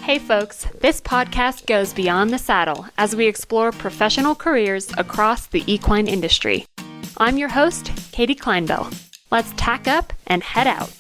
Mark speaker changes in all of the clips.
Speaker 1: Hey folks, this podcast goes beyond the saddle as we explore professional careers across the equine industry. I'm your host, Katie Kleinbell. Let's tack up and head out.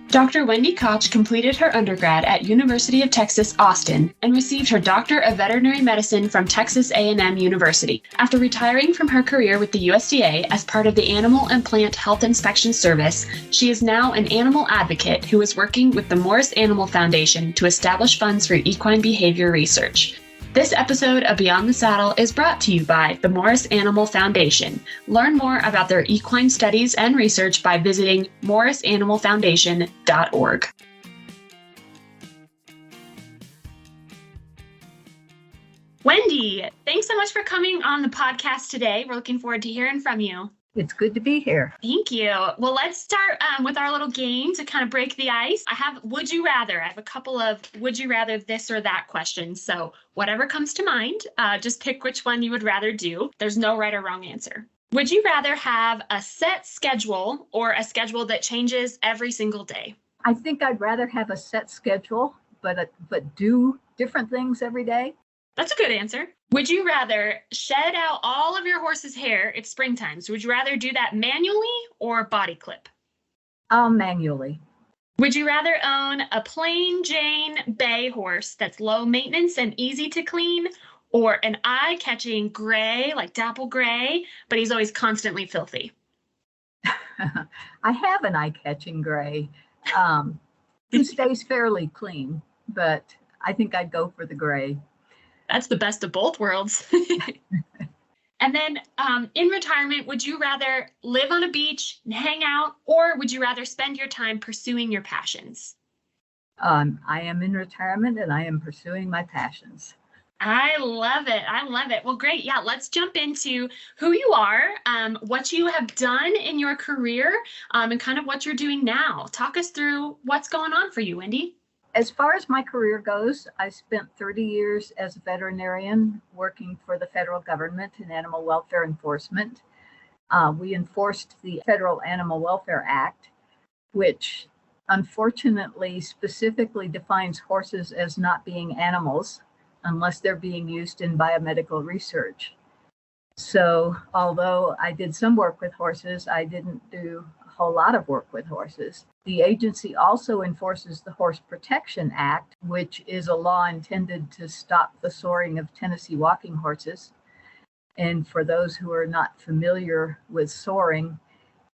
Speaker 1: Dr. Wendy Koch completed her undergrad at University of Texas, Austin, and received her Doctor of Veterinary Medicine from Texas A&M University. After retiring from her career with the USDA as part of the Animal and Plant Health Inspection Service, she is now an animal advocate who is working with the Morris Animal Foundation to establish funds for equine behavior research. This episode of Beyond the Saddle is brought to you by the Morris Animal Foundation. Learn more about their equine studies and research by visiting morrisanimalfoundation.org. Wendy, thanks so much for coming on the podcast today. We're looking forward to hearing from you.
Speaker 2: It's good to be here.
Speaker 1: Thank you. Well, let's start with our little game to kind of break the ice. I have would you rather. I have a couple of would you rather this or that questions. So whatever comes to mind, just pick which one you would rather do. There's no right or wrong answer. Would you rather have a set schedule or a schedule that changes every single day?
Speaker 2: I think I'd rather have a set schedule, but do different things every day.
Speaker 1: That's a good answer. Would you rather shed out all of your horse's hair? It's springtime. So would you rather do that manually or body clip?
Speaker 2: Manually.
Speaker 1: Would you rather own a plain Jane bay horse that's low maintenance and easy to clean, or an eye-catching gray, like dapple gray, but he's always constantly filthy?
Speaker 2: I have an eye-catching gray who stays fairly clean, but I think I'd go for the gray.
Speaker 1: That's the best of both worlds. And then in retirement, would you rather live on a beach and hang out, or would you rather spend your time pursuing your passions?
Speaker 2: I am in retirement and I am pursuing my passions.
Speaker 1: I love it. I love it. Well, great. Yeah, let's jump into who you are, what you have done in your career, and kind of what you're doing now. Talk us through what's going on for you, Wendy.
Speaker 2: As far as my career goes, I spent 30 years as a veterinarian working for the federal government in animal welfare enforcement. We enforced the Federal Animal Welfare Act, which unfortunately specifically defines horses as not being animals unless they're being used in biomedical research. So although I did some work with horses, I didn't do a whole lot of work with horses. The agency also enforces the Horse Protection Act, which is a law intended to stop the soring of Tennessee walking horses. And for those who are not familiar with soring,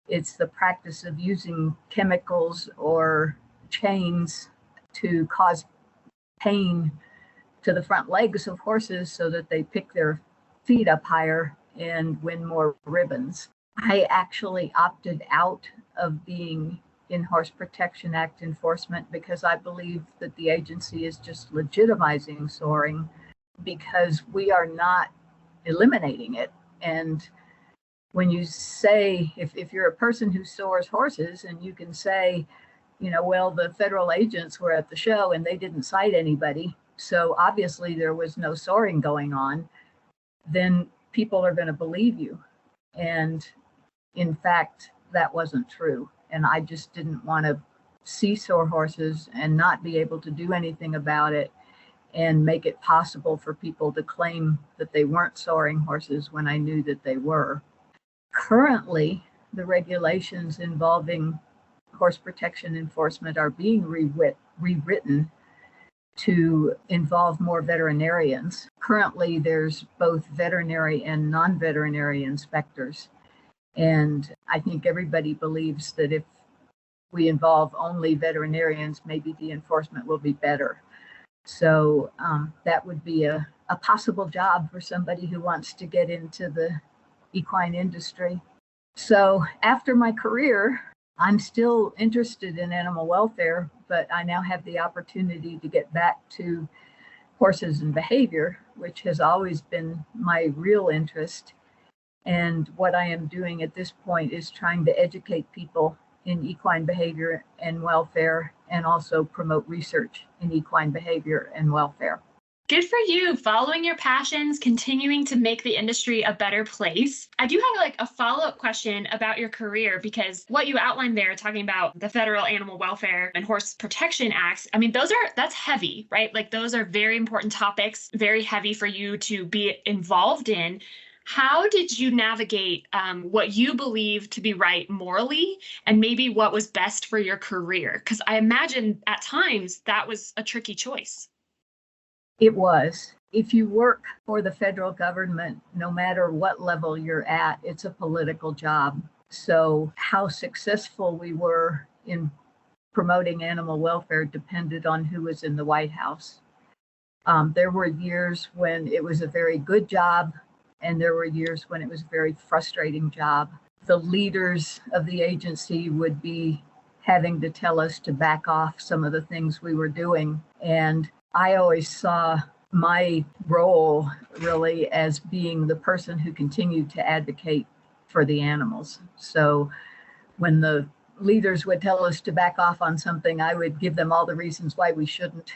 Speaker 2: it's the practice of using chemicals or chains to cause pain to the front legs of horses so that they pick their feet up higher and win more ribbons. I actually opted out of being in Horse Protection Act enforcement because I believe that the agency is just legitimizing soring because we are not eliminating it. And when you say, if you're a person who soars horses and you can say, well, the federal agents were at the show and they didn't cite anybody, so obviously there was no soring going on, then people are going to believe you. And in fact, that wasn't true. And I just didn't want to see sore horses and not be able to do anything about it and make it possible for people to claim that they weren't soring horses when I knew that they were. Currently, the regulations involving horse protection enforcement are being rewritten to involve more veterinarians. Currently, there's both veterinary and non-veterinary inspectors. And I think everybody believes that if we involve only veterinarians, maybe the enforcement will be better. So that would be a possible job for somebody who wants to get into the equine industry. So after my career, I'm still interested in animal welfare, but I now have the opportunity to get back to horses and behavior, which has always been my real interest. And what I am doing at this point is trying to educate people in equine behavior and welfare and also promote research in equine behavior and welfare.
Speaker 1: Good for you, following your passions, continuing to make the industry a better place. I do have like a follow-up question about your career because what you outlined there, talking about the Federal Animal Welfare and Horse Protection Acts, I mean, that's heavy, right? Like those are very important topics, very heavy for you to be involved in. How did you navigate what you believe to be right morally and maybe what was best for your career? Because I imagine at times that was a tricky choice.
Speaker 2: It was. If you work for the federal government, no matter what level you're at, it's a political job. So, how successful we were in promoting animal welfare depended on who was in the White House. There were years when it was a very good job, and there were years when it was a very frustrating job. The leaders of the agency would be having to tell us to back off some of the things we were doing. And I always saw my role really as being the person who continued to advocate for the animals. So when the leaders would tell us to back off on something, I would give them all the reasons why we shouldn't.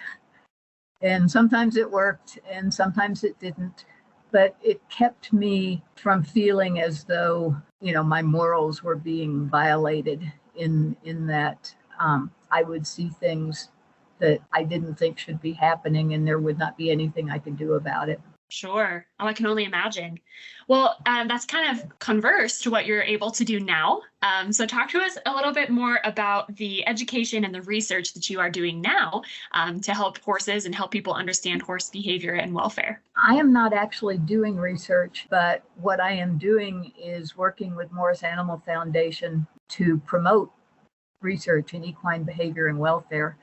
Speaker 2: And sometimes it worked and sometimes it didn't. But it kept me from feeling as though, my morals were being violated in that I would see things that I didn't think should be happening, and there would not be anything I could do about it.
Speaker 1: Sure. Oh, I can only imagine. Well, that's kind of converse to what you're able to do now. So talk to us a little bit more about the education and the research that you are doing now to help horses and help people understand horse behavior and welfare.
Speaker 2: I am not actually doing research, but what I am doing is working with Morris Animal Foundation to promote research in equine behavior and welfare.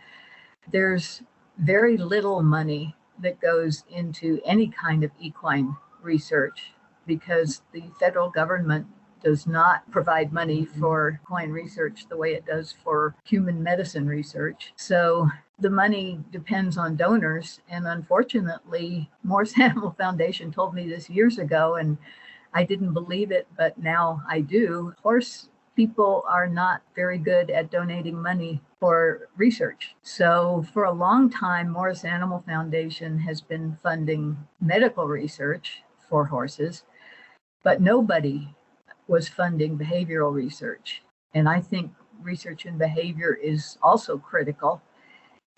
Speaker 2: There's very little money that goes into any kind of equine research because the federal government does not provide money for equine research the way it does for human medicine research. So the money depends on donors. And unfortunately, Morris Animal Foundation told me this years ago, and I didn't believe it, but now I do. Horse people are not very good at donating money for research. So for a long time, Morris Animal Foundation has been funding medical research for horses, but nobody was funding behavioral research. And I think research in behavior is also critical.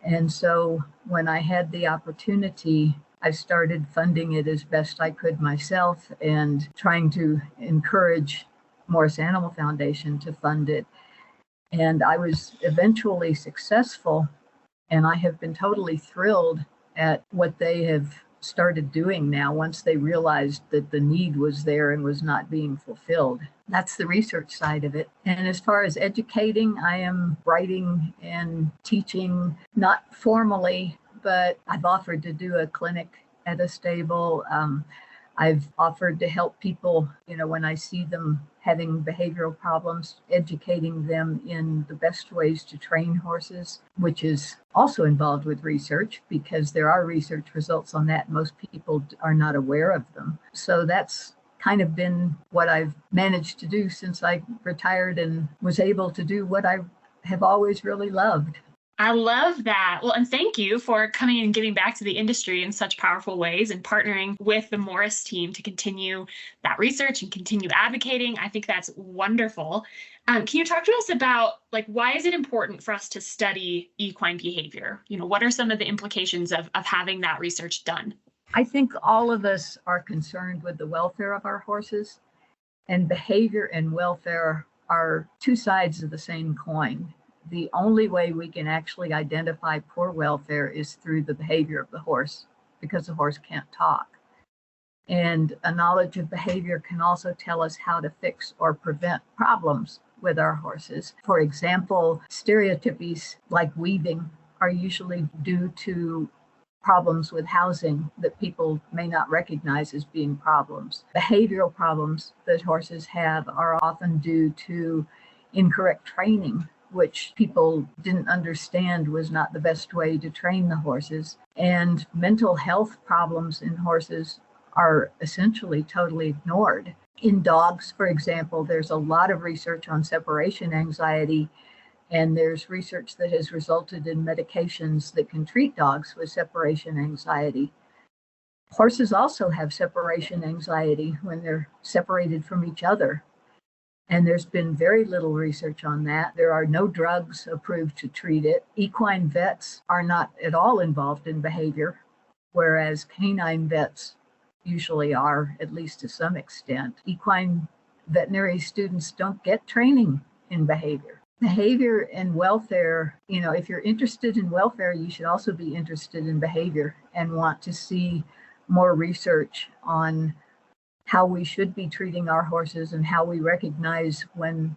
Speaker 2: And so when I had the opportunity, I started funding it as best I could myself and trying to encourage Morris Animal Foundation to fund it. And I was eventually successful, and I have been totally thrilled at what they have started doing now once they realized that the need was there and was not being fulfilled. That's the research side of it. And as far as educating, I am writing and teaching, not formally, but I've offered to do a clinic at a stable. I've offered to help people, when I see them having behavioral problems, educating them in the best ways to train horses, which is also involved with research because there are research results on that. Most people are not aware of them. So that's kind of been what I've managed to do since I retired and was able to do what I have always really loved.
Speaker 1: I love that. Well, and thank you for coming and giving back to the industry in such powerful ways and partnering with the Morris team to continue that research and continue advocating. I think that's wonderful. Can you talk to us about why is it important for us to study equine behavior? What are some of the implications of having that research done?
Speaker 2: I think all of us are concerned with the welfare of our horses, and behavior and welfare are two sides of the same coin. The only way we can actually identify poor welfare is through the behavior of the horse, because the horse can't talk. And a knowledge of behavior can also tell us how to fix or prevent problems with our horses. For example, stereotypies like weaving are usually due to problems with housing that people may not recognize as being problems. Behavioral problems that horses have are often due to incorrect training, which people didn't understand was not the best way to train the horses. And mental health problems in horses are essentially totally ignored. In dogs, for example, there's a lot of research on separation anxiety, and there's research that has resulted in medications that can treat dogs with separation anxiety. Horses also have separation anxiety when they're separated from each other. And there's been very little research on that. There are no drugs approved to treat it. Equine vets are not at all involved in behavior, whereas canine vets usually are, at least to some extent. Equine veterinary students don't get training in behavior. Behavior and welfare, if you're interested in welfare, you should also be interested in behavior and want to see more research on how we should be treating our horses and how we recognize when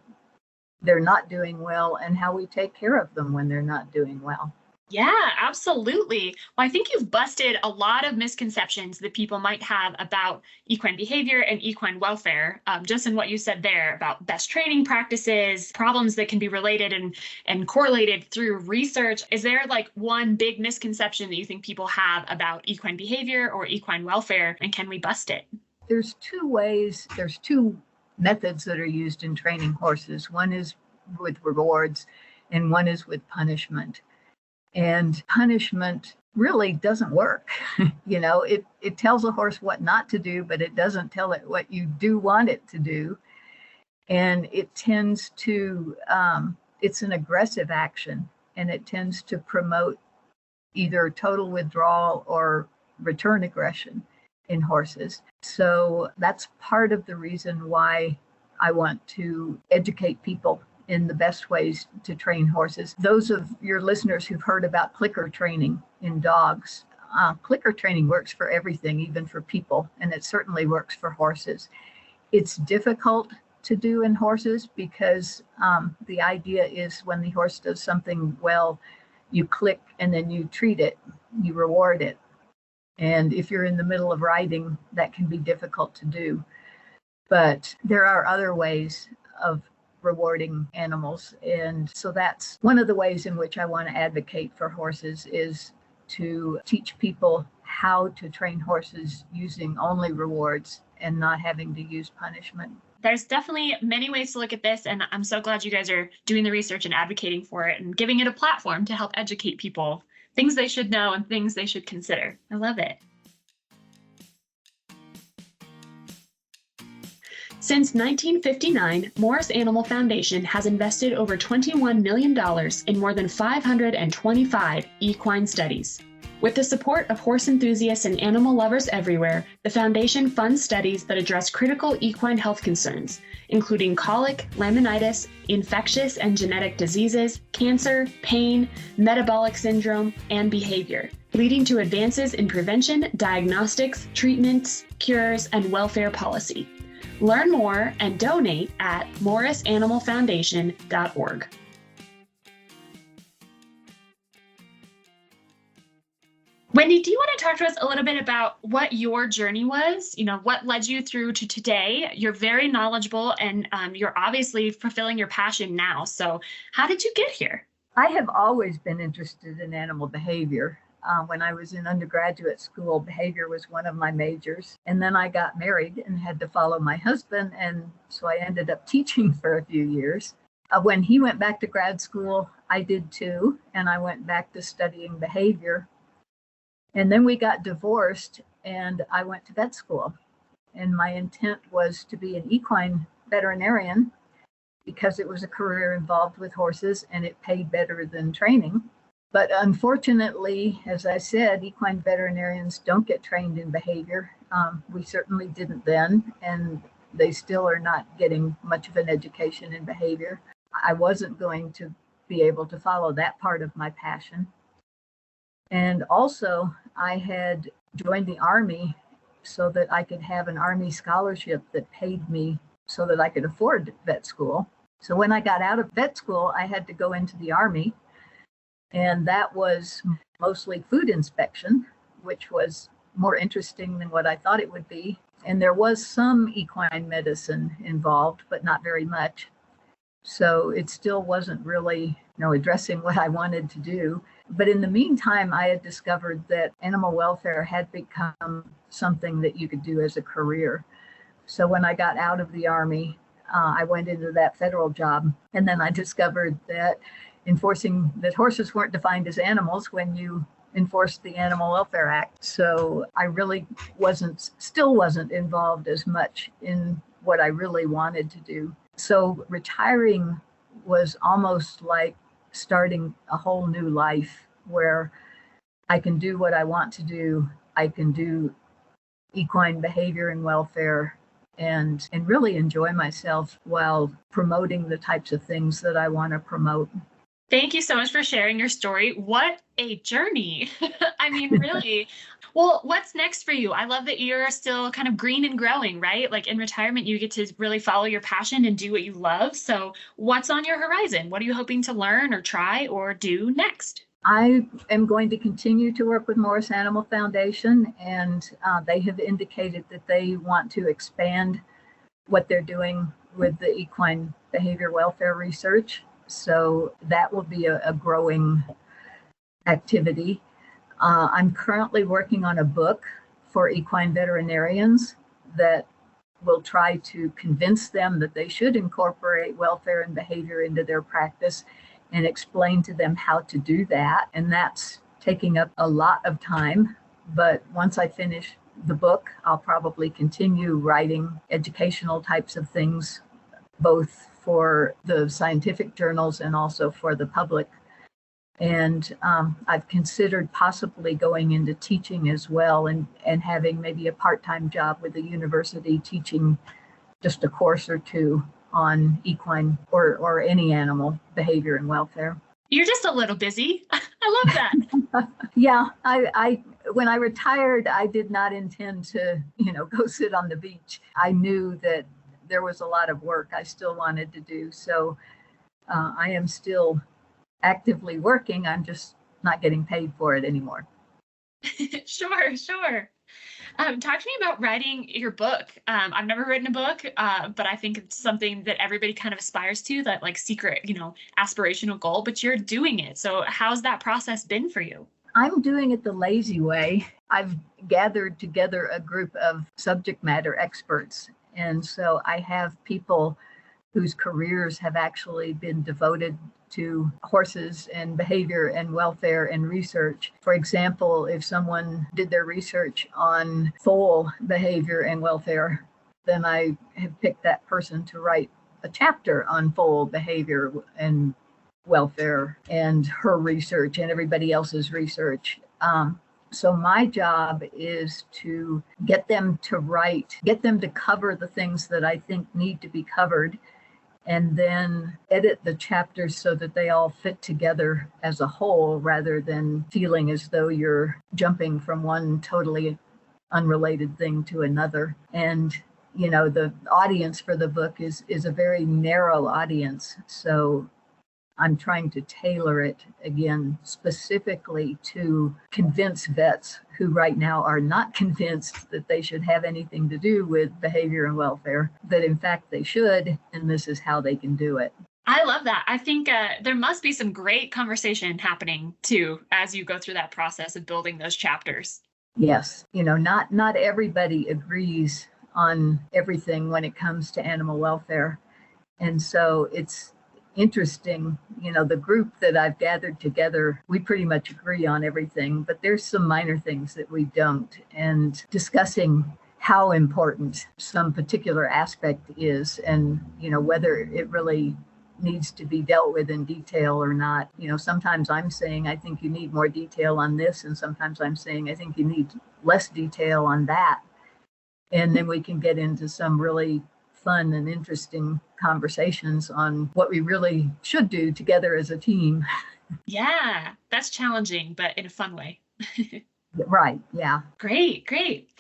Speaker 2: they're not doing well and how we take care of them when they're not doing well.
Speaker 1: Yeah, absolutely. Well, I think you've busted a lot of misconceptions that people might have about equine behavior and equine welfare, just in what you said there about best training practices, problems that can be related and correlated through research. Is there like one big misconception that you think people have about equine behavior or equine welfare, and can we bust it?
Speaker 2: There's two methods that are used in training horses. One is with rewards and one is with punishment. And punishment really doesn't work. It tells a horse what not to do, but it doesn't tell it what you do want it to do. And it tends to, it's an aggressive action, and it tends to promote either total withdrawal or return aggression in horses. So that's part of the reason why I want to educate people in the best ways to train horses. Those of your listeners who've heard about clicker training in dogs, clicker training works for everything, even for people, and it certainly works for horses. It's difficult to do in horses because the idea is when the horse does something well, you click and then you treat it, you reward it. And if you're in the middle of riding, that can be difficult to do. But there are other ways of rewarding animals. And so that's one of the ways in which I want to advocate for horses, is to teach people how to train horses using only rewards and not having to use punishment.
Speaker 1: There's definitely many ways to look at this, and I'm so glad you guys are doing the research and advocating for it and giving it a platform to help educate people, things they should know and things they should consider. I love it. Since 1959, Morris Animal Foundation has invested over $21 million in more than 525 equine studies. With the support of horse enthusiasts and animal lovers everywhere, the foundation funds studies that address critical equine health concerns, including colic, laminitis, infectious and genetic diseases, cancer, pain, metabolic syndrome, and behavior, leading to advances in prevention, diagnostics, treatments, cures, and welfare policy. Learn more and donate at morrisanimalfoundation.org. Wendy, do you want to talk to us a little bit about what your journey was? What led you through to today? You're very knowledgeable and you're obviously fulfilling your passion now. So how did you get here?
Speaker 2: I have always been interested in animal behavior. When I was in undergraduate school, behavior was one of my majors. And then I got married and had to follow my husband. And so I ended up teaching for a few years. When he went back to grad school, I did too. And I went back to studying behavior. And then we got divorced and I went to vet school. And my intent was to be an equine veterinarian because it was a career involved with horses and it paid better than training. But unfortunately, as I said, equine veterinarians don't get trained in behavior. We certainly didn't then, and they still are not getting much of an education in behavior. I wasn't going to be able to follow that part of my passion. And also, I had joined the Army so that I could have an Army scholarship that paid me so that I could afford vet school. So when I got out of vet school, I had to go into the Army. And that was mostly food inspection, which was more interesting than what I thought it would be. And there was some equine medicine involved, but not very much. So it still wasn't really, addressing what I wanted to do. But in the meantime, I had discovered that animal welfare had become something that you could do as a career. So when I got out of the Army, I went into that federal job. And then I discovered that enforcing that horses weren't defined as animals when you enforced the Animal Welfare Act. So I really still wasn't involved as much in what I really wanted to do. So retiring was almost like starting a whole new life where I can do what I want to do. I can do equine behavior and welfare and really enjoy myself while promoting the types of things that I want to promote.
Speaker 1: Thank you so much for sharing your story. What a journey. I mean, really. Well, what's next for you? I love that you're still kind of green and growing, right? Like in retirement, you get to really follow your passion and do what you love. So, what's on your horizon? What are you hoping to learn or try or do next?
Speaker 2: I am going to continue to work with Morris Animal Foundation, and they have indicated that they want to expand what they're doing with the equine behavior welfare research. So that will be a growing activity. I'm currently working on a book for equine veterinarians that will try to convince them that they should incorporate welfare and behavior into their practice and explain to them how to do that. And that's taking up a lot of time. But once I finish the book, I'll probably continue writing educational types of things, both for the scientific journals and also for the public. And I've considered possibly going into teaching as well and having maybe a part-time job with a university teaching just a course or two on equine or any animal behavior and welfare.
Speaker 1: You're just a little busy. I love that.
Speaker 2: Yeah, I when I retired, I did not intend to, go sit on the beach. I knew that there was a lot of work I still wanted to do. So I am still actively working. I'm just not getting paid for it anymore.
Speaker 1: Sure. Talk to me about writing your book. I've never written a book, but I think it's something that everybody kind of aspires to, that like secret, aspirational goal, but you're doing it. So how's that process been for you?
Speaker 2: I'm doing it the lazy way. I've gathered together a group of subject matter experts. And so I have people whose careers have actually been devoted to horses and behavior and welfare and research. For example, if someone did their research on foal behavior and welfare, then I have picked that person to write a chapter on foal behavior and welfare and her research and everybody else's research. So my job is to get them to cover the things that I think need to be covered, and then edit the chapters so that they all fit together as a whole, rather than feeling as though you're jumping from one totally unrelated thing to another. And, the audience for the book is a very narrow audience. So I'm trying to tailor it again specifically to convince vets who right now are not convinced that they should have anything to do with behavior and welfare, that in fact they should, and this is how they can do it.
Speaker 1: I love that. I think there must be some great conversation happening too as you go through that process of building those chapters.
Speaker 2: Yes, not everybody agrees on everything when it comes to animal welfare. And so it's interesting, the group that I've gathered together, we pretty much agree on everything, but there's some minor things that we don't. And discussing how important some particular aspect is and, whether it really needs to be dealt with in detail or not. Sometimes I'm saying, I think you need more detail on this. And sometimes I'm saying, I think you need less detail on that. And then we can get into some really fun and interesting conversations on what we really should do together as a team.
Speaker 1: Yeah, that's challenging, but in a fun way.
Speaker 2: Right. Yeah.
Speaker 1: Great.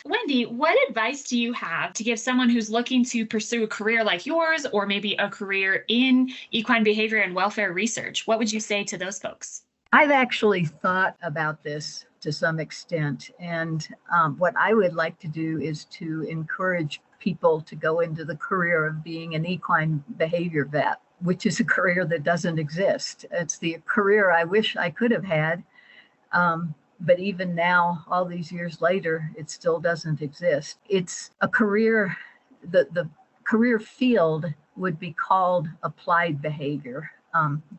Speaker 1: Wendy, what advice do you have to give someone who's looking to pursue a career like yours, or maybe a career in equine behavior and welfare research? What would you say to those folks?
Speaker 2: I've actually thought about this to some extent. And what I would like to do is to encourage people to go into the career of being an equine behavior vet, which is a career that doesn't exist. It's the career I wish I could have had. But even now, all these years later, it still doesn't exist. It's a career, the career field would be called applied behavior.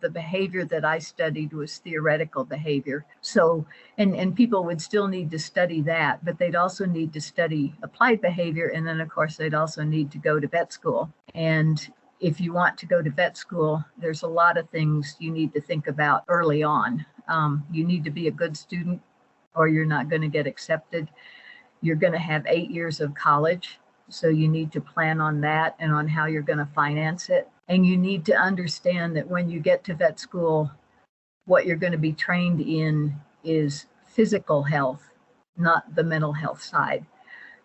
Speaker 2: the behavior that I studied was theoretical behavior. So, and people would still need to study that, but they'd also need to study applied behavior. And then, of course, they'd also need to go to vet school. And if you want to go to vet school, there's a lot of things you need to think about early on. You need to be a good student or you're not going to get accepted. You're going to have 8 years of college. So you need to plan on that and on how you're going to finance it. And you need to understand that when you get to vet school, what you're going to be trained in is physical health, not the mental health side.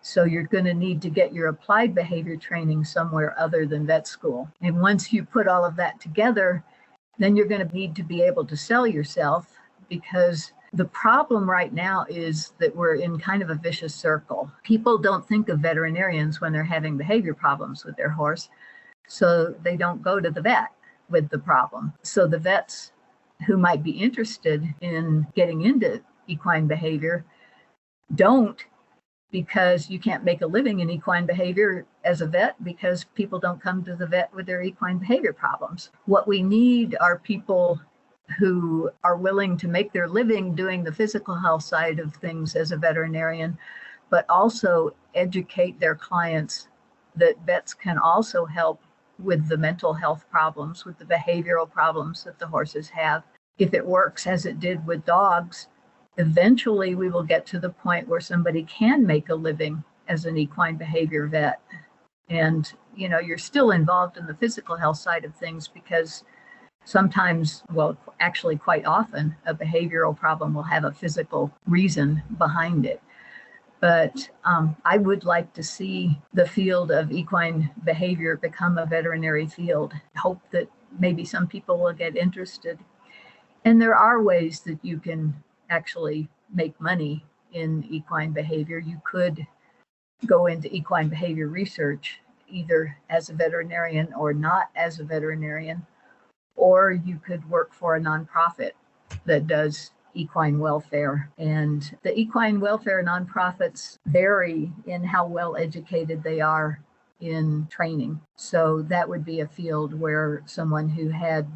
Speaker 2: So you're going to need to get your applied behavior training somewhere other than vet school. And once you put all of that together, then you're going to need to be able to sell yourself, because the problem right now is that we're in kind of a vicious circle. People don't think of veterinarians when they're having behavior problems with their horse, so they don't go to the vet with the problem. So the vets who might be interested in getting into equine behavior don't, because you can't make a living in equine behavior as a vet because people don't come to the vet with their equine behavior problems. What we need are people who are willing to make their living doing the physical health side of things as a veterinarian, but also educate their clients that vets can also help with the mental health problems, with the behavioral problems that the horses have. If it works as it did with dogs, eventually we will get to the point where somebody can make a living as an equine behavior vet. And, you know, you're still involved in the physical health side of things because sometimes, well, actually quite often, a behavioral problem will have a physical reason behind it. But I would like to see the field of equine behavior become a veterinary field. Hope that maybe some people will get interested. And there are ways that you can actually make money in equine behavior. You could go into equine behavior research, either as a veterinarian or not as a veterinarian, or you could work for a nonprofit that does equine welfare. And the equine welfare nonprofits vary in how well educated they are in training. So that would be a field where someone who had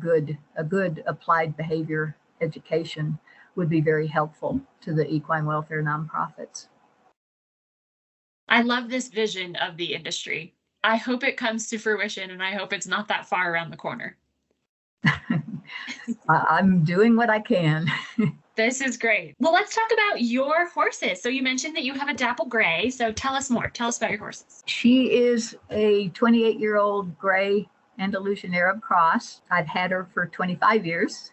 Speaker 2: a good applied behavior education would be very helpful to the equine welfare nonprofits.
Speaker 1: I love this vision of the industry. I hope it comes to fruition, and I hope it's not that far around the corner.
Speaker 2: I'm doing what I can.
Speaker 1: This is great. Well, let's talk about your horses. So you mentioned that you have a dapple gray. So tell us more. Tell us about your horses.
Speaker 2: She is a 28-year-old gray Andalusian Arab cross. I've had her for 25 years.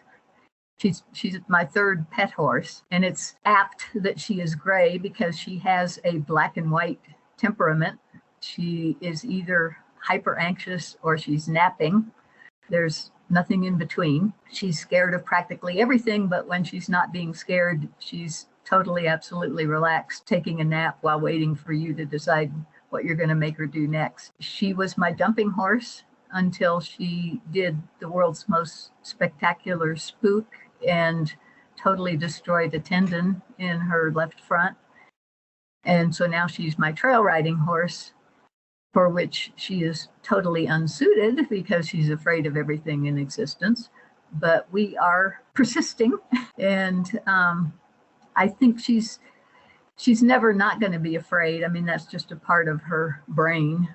Speaker 2: She's my third pet horse, and it's apt that she is gray because she has a black and white temperament. She is either hyper anxious or she's napping. There's nothing in between. She's scared of practically everything, but when she's not being scared, she's totally, absolutely relaxed, taking a nap while waiting for you to decide what you're going to make her do next. She was my dumping horse until she did the world's most spectacular spook and totally destroyed a tendon in her left front. And so now she's my trail riding horse, for which she is totally unsuited because she's afraid of everything in existence. But we are persisting, and I think she's never not going to be afraid. I mean, that's just a part of her brain,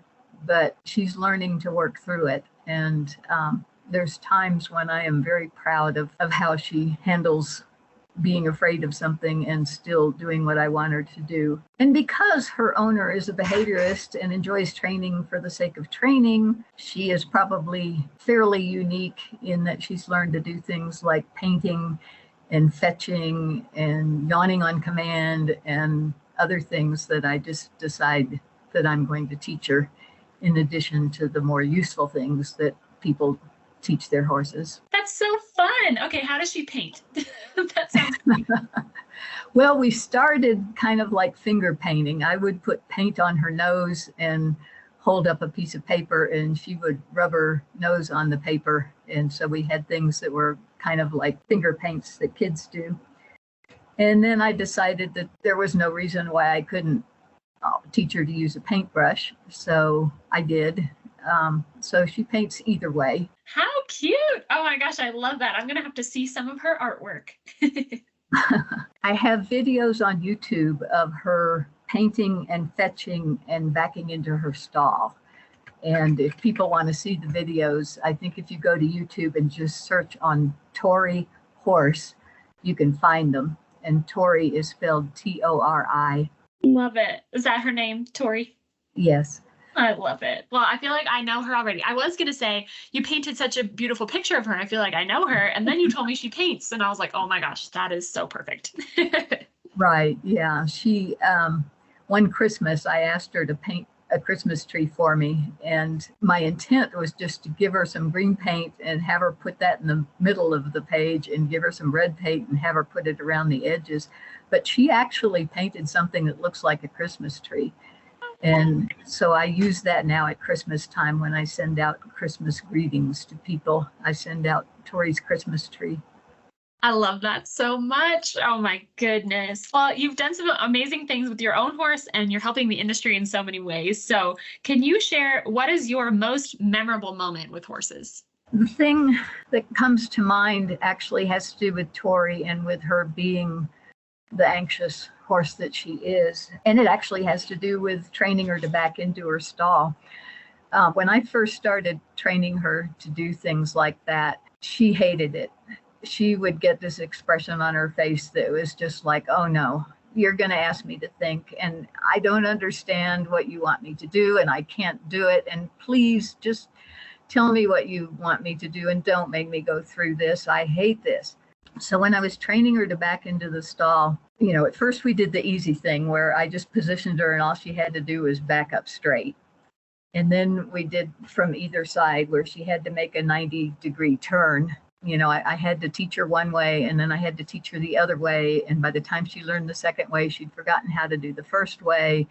Speaker 2: but she's learning to work through it. And there's times when I am very proud of how she handles being afraid of something and still doing what I want her to do. And because her owner is a behaviorist and enjoys training for the sake of training, she is probably fairly unique in that she's learned to do things like painting and fetching and yawning on command and other things that I just decide that I'm going to teach her, in addition to the more useful things that people teach their horses.
Speaker 1: That's so fun. Okay, how does she paint? That sounds great.
Speaker 2: Well, we started kind of like finger painting. I would put paint on her nose and hold up a piece of paper, and she would rub her nose on the paper. And so we had things that were kind of like finger paints that kids do. And then I decided that there was no reason why I couldn't teach her to use a paintbrush. So I did. So she paints either way.
Speaker 1: How cute. Oh my gosh, I love that. I'm going to have to see some of her artwork.
Speaker 2: I have videos on YouTube of her painting and fetching and backing into her stall. And if people want to see the videos, I think if you go to YouTube and just search on Tori horse, you can find them. And Tori is spelled Tori.
Speaker 1: Love it. Is that her name, Tori?
Speaker 2: Yes.
Speaker 1: I love it. Well, I feel like I know her already. I was going to say, you painted such a beautiful picture of her, and I feel like I know her. And then you told me she paints, and I was like, oh my gosh, that is so perfect.
Speaker 2: Right. Yeah. She, one Christmas, I asked her to paint a Christmas tree for me. And my intent was just to give her some green paint and have her put that in the middle of the page and give her some red paint and have her put it around the edges. But she actually painted something that looks like a Christmas tree. And so I use that now at Christmas time when I send out Christmas greetings to people. I send out Tori's Christmas tree.
Speaker 1: I love that so much. Oh my goodness. Well, you've done some amazing things with your own horse and you're helping the industry in so many ways. So can you share what is your most memorable moment with horses?
Speaker 2: The thing that comes to mind actually has to do with Tori and with her being the anxious horse that she is. And it actually has to do with training her to back into her stall. When I first started training her to do things like that, she hated it. She would get this expression on her face that was just like, oh no, you're going to ask me to think, and I don't understand what you want me to do, and I can't do it. And please just tell me what you want me to do and don't make me go through this. I hate this. So when I was training her to back into the stall, at first we did the easy thing where I just positioned her and all she had to do was back up straight. And then we did from either side where she had to make a 90-degree turn. I had to teach her one way and then I had to teach her the other way. And by the time she learned the second way, she'd forgotten how to do the first way.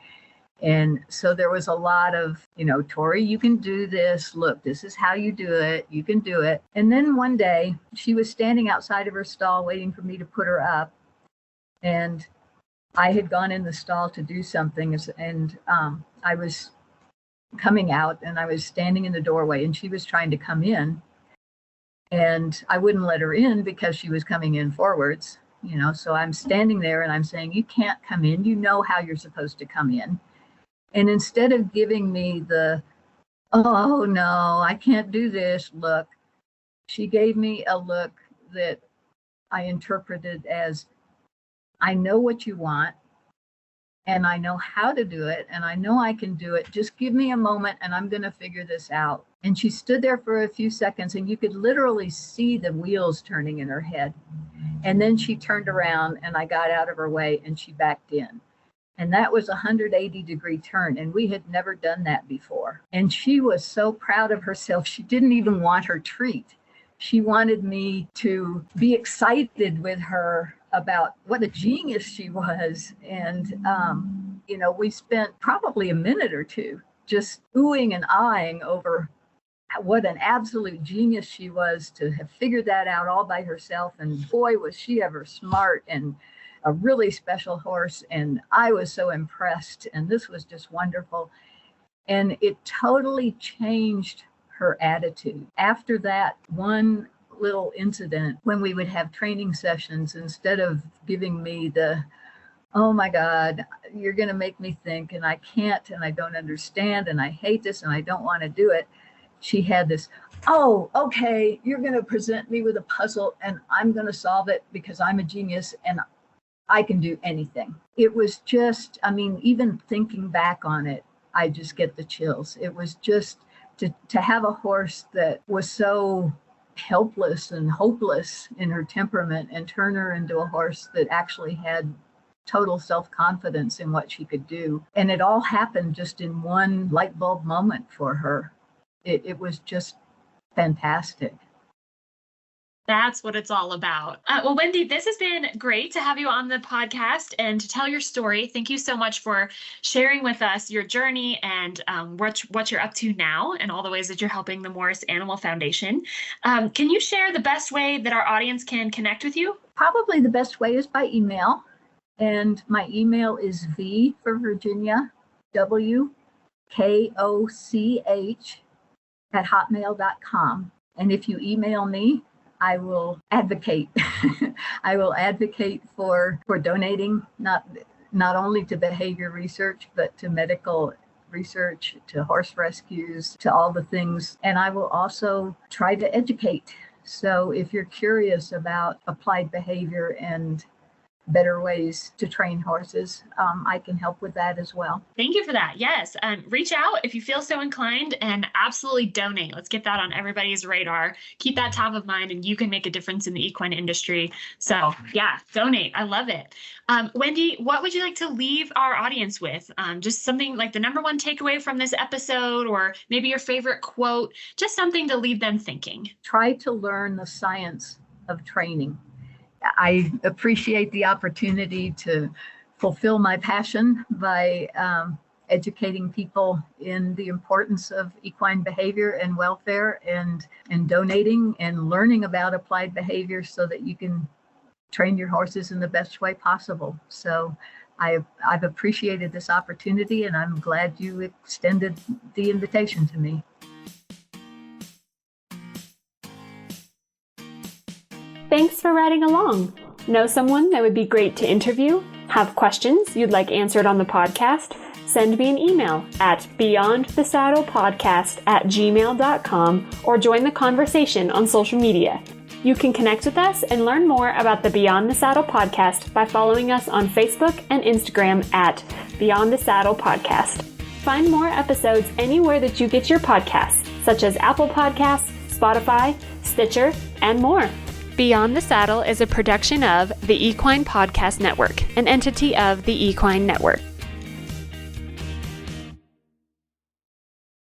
Speaker 2: And so there was a lot of, Tori, you can do this. Look, this is how you do it. You can do it. And then one day she was standing outside of her stall waiting for me to put her up. And I had gone in the stall to do something. And I was coming out and I was standing in the doorway and she was trying to come in. And I wouldn't let her in because she was coming in forwards, so I'm standing there and I'm saying, you can't come in. You know how you're supposed to come in. And instead of giving me the, oh no, I can't do this look, she gave me a look that I interpreted as, I know what you want and I know how to do it and I know I can do it. Just give me a moment and I'm going to figure this out. And she stood there for a few seconds and you could literally see the wheels turning in her head. And then she turned around and I got out of her way and she backed in. And that was a 180-degree turn. And we had never done that before. And she was so proud of herself. She didn't even want her treat. She wanted me to be excited with her about what a genius she was. And, we spent probably a minute or two just oohing and eyeing over what an absolute genius she was to have figured that out all by herself. And boy, was she ever smart and a really special horse. And I was so impressed. And this was just wonderful. And it totally changed her attitude. After that one little incident, when we would have training sessions, instead of giving me the, oh my God, you're going to make me think and I can't and I don't understand and I hate this and I don't want to do it, she had this, oh, okay, you're going to present me with a puzzle and I'm going to solve it because I'm a genius and I can do anything. It was just, even thinking back on it, I just get the chills. It was just to have a horse that was so helpless and hopeless in her temperament and turn her into a horse that actually had total self-confidence in what she could do. And it all happened just in one light bulb moment for her. It was just fantastic.
Speaker 1: That's what it's all about. Well, Wendy, this has been great to have you on the podcast and to tell your story. Thank you so much for sharing with us your journey and what you're up to now and all the ways that you're helping the Morris Animal Foundation. Can you share the best way that our audience can connect with you?
Speaker 2: Probably the best way is by email. And my email is V for Virginia, WKOCH @hotmail.com. And if you email me, I will advocate. I will advocate for donating, not only to behavior research, but to medical research, to horse rescues, to all the things. And I will also try to educate. So if you're curious about applied behavior and better ways to train horses, I can help with that as well.
Speaker 1: Thank you for that. Yes. Reach out if you feel so inclined and absolutely donate. Let's get that on everybody's radar. Keep that top of mind and you can make a difference in the equine industry. So yeah, donate. I love it. Wendy, what would you like to leave our audience with? Just something like the number one takeaway from this episode, or maybe your favorite quote, just something to leave them thinking.
Speaker 2: Try to learn the science of training. I appreciate the opportunity to fulfill my passion by educating people in the importance of equine behavior and welfare, and donating and learning about applied behavior so that you can train your horses in the best way possible. So I've appreciated this opportunity, and I'm glad you extended the invitation to me.
Speaker 1: Thanks for riding along. Know someone that would be great to interview? Have questions you'd like answered on the podcast? Send me an email at beyondthesaddlepodcast@gmail.com or join the conversation on social media. You can connect with us and learn more about the Beyond the Saddle podcast by following us on Facebook and Instagram at Beyond the Saddle Podcast. Find more episodes anywhere that you get your podcasts, such as Apple Podcasts, Spotify, Stitcher, and more. Beyond the Saddle is a production of the Equine Podcast Network, an entity of the Equine Network.